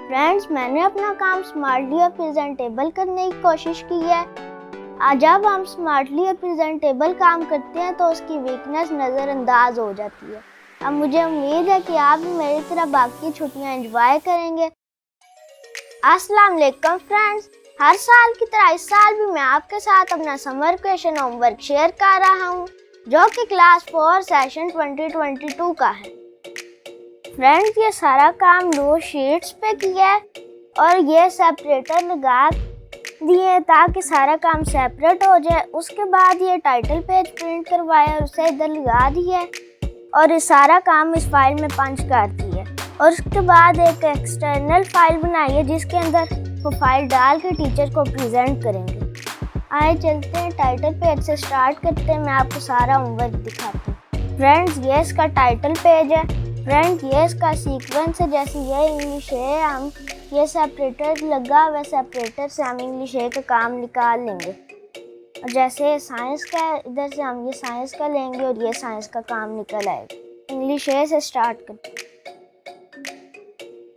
Friends, मैंने अपना काम स्मार्टली और प्रेजेंटेबल करने की कोशिश की है। जब हम स्मार्टली और प्रेजेंटेबल काम करते हैं तो उसकी वीकनेस नज़रअंदाज हो जाती है। अब मुझे उम्मीद है कि आप भी मेरी तरह बाकी छुट्टियां एंजॉय करेंगे। अस्सलाम वालेकुम फ्रेंड्स, हर साल की तरह इस साल भी मैं आपके साथ अपना समर वेकेशन होमवर्क शेयर कर रहा हूँ, जो कि क्लास 4 सेशन 2022 का है। फ्रेंड्स, ये सारा काम 2 शीट्स पे किया है और ये सेपरेटर लगा दिए ताकि सारा काम सेपरेट हो जाए। उसके बाद ये टाइटल पेज प्रिंट करवाया और उसे इधर लगा दिया और ये सारा काम इस फाइल में पंच कर दिया और उसके बाद एक एक्सटर्नल फाइल बनाई है जिसके अंदर वो फाइल डाल के टीचर को प्रेजेंट करेंगे। आइए चलते हैं, टाइटल पेज से स्टार्ट करते हैं। मैं आपको सारा होमवर्क दिखाती हूँ। फ्रेंड्स, ये इसका टाइटल पेज है। फ्रेंड्स, ये इसका सीक्वेंस है। जैसे ये इंग्लिश है, हम ये सेपरेटर लगा हुआ, सेपरेटर से हम इंग्लिश ए का काम निकाल लेंगे। और जैसे साइंस का है, इधर से हम ये साइंस का लेंगे और ये साइंस का काम निकल आएगा। इंग्लिश ए से स्टार्ट करते हैं।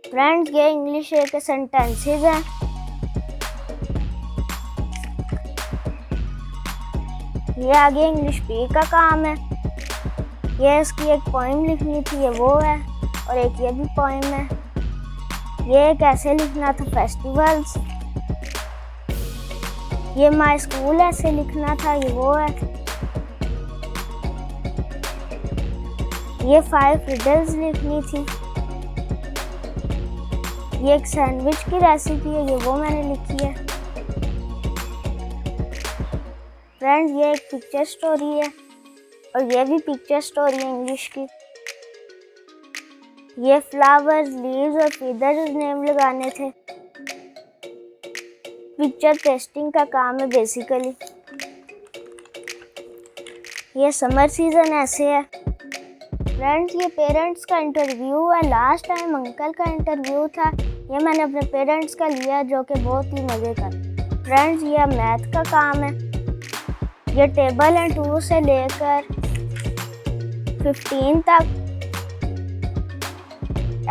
फ्रेंड्स, ये इंग्लिश ए के सेंटेंसेस हैं। ये आगे इंग्लिश बी का काम है। ये इसकी एक पोइम लिखनी थी, ये वो है, और एक ये भी पोइम है। ये कैसे लिखना था, फेस्टिवल्स। ये माय स्कूल ऐसे लिखना था, ये वो है। ये 5 रिडल्स लिखनी थी। ये एक सैंडविच की रेसिपी है, ये वो मैंने लिखी है। फ्रेंड्स, ये एक पिक्चर स्टोरी है और ये भी पिक्चर स्टोरी है इंग्लिश की। ये फ्लावर्स, लीव्स और फीदर्स नेम लगाने थे। पिक्चर टेस्टिंग का काम है बेसिकली। ये समर सीजन ऐसे है। फ्रेंड्स, ये पेरेंट्स का इंटरव्यू है। लास्ट टाइम अंकल का इंटरव्यू था, ये मैंने अपने पेरेंट्स का लिया जो कि बहुत ही मज़े का। फ्रेंड्स, ये मैथ का काम है। ये टेबल है 2 से लेकर 15 तक।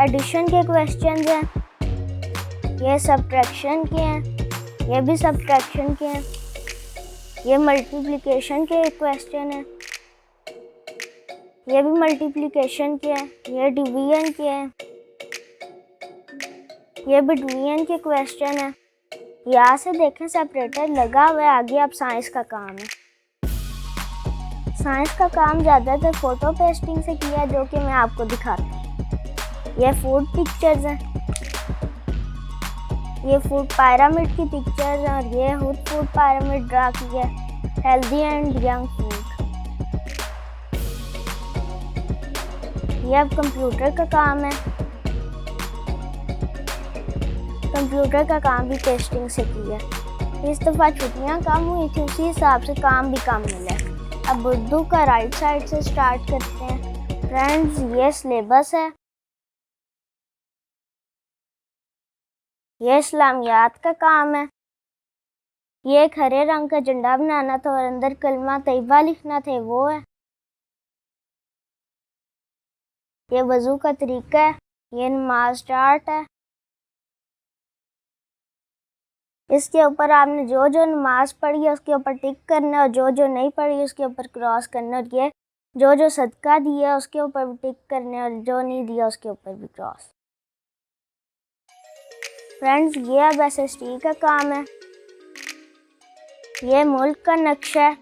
एडिशन के क्वेश्चंस हैं। ये सब्ट्रैक्शन के हैं, ये भी सब्ट्रैक्शन के हैं। ये मल्टीप्लिकेशन के क्वेश्चन हैं, ये भी मल्टीप्लिकेशन के हैं। ये डिवीजन के हैं, ये भी डिवीजन के क्वेश्चन हैं। यहाँ से देखें सेपरेटर लगा हुआ है। आगे अब साइंस का काम है। साइंस का काम ज़्यादातर फोटो पेस्टिंग से किया, जो कि मैं आपको दिखाती हूँ। ये फूड पिक्चर्स हैं। ये फूड पिरामिड की पिक्चर्स हैं और ये फूड पिरामिड ड्रा किया है, हेल्दी एंड यंग फूड। ये अब कंप्यूटर का काम है। कंप्यूटर का काम भी टेस्टिंग से किया। इस दफ़ा छुट्टियाँ कम हुई थी, उसी हिसाब से काम भी कम मिला। अब उर्दू का राइट साइड से स्टार्ट करते हैं। फ्रेंड्स, ये सिलेबस है। ये इस्लामियात का काम है। ये एक हरे रंग का झंडा बनाना था और अंदर कलमा तैयबा लिखना था, वो है। ये वज़ू का तरीका है। ये नमाज स्टार्ट है। इसके ऊपर आपने जो जो नमाज पढ़ी है उसके ऊपर टिक करना है और जो जो नहीं पढ़ी उसके ऊपर क्रॉस करना है। और ये जो जो सदका दिया उसके ऊपर भी टिक करना है और जो नहीं दिया उसके ऊपर भी क्रॉस। फ्रेंड्स, ये अब SST का काम है। ये मुल्क का नक्शा है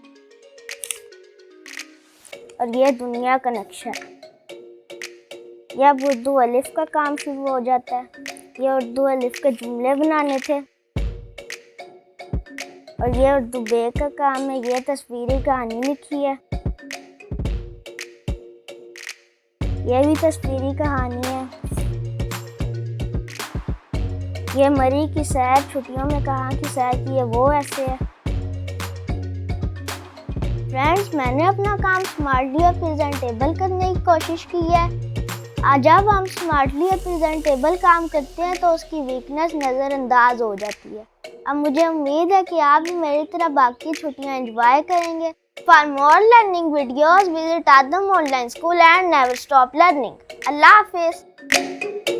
और ये दुनिया का नक्शा है। ये अब उर्दू अलिफ का काम शुरू हो जाता है। ये उर्दू अलिफ के जुमले बनाने थे और ये उर्दू बे का काम है। ये तस्वीरी कहानी लिखी है। ये भी तस्वीरी कहानी है। ये मरी की सैर, छुट्टियों में कहाँ की सैर की है, वो ऐसे है। फ्रेंड्स, मैंने अपना काम स्मार्टली और प्रेजेंटेबल करने की कोशिश की है। जब हम स्मार्टली और प्रेजेंटेबल काम करते हैं तो उसकी वीकनेस नज़रअंदाज हो जाती है। अब मुझे उम्मीद है कि आप भी मेरी तरह बाकी छुट्टियां एंजॉय करेंगे। For more learning videos visit Adam online school and never stop learning. अल्लाह हाफिज़।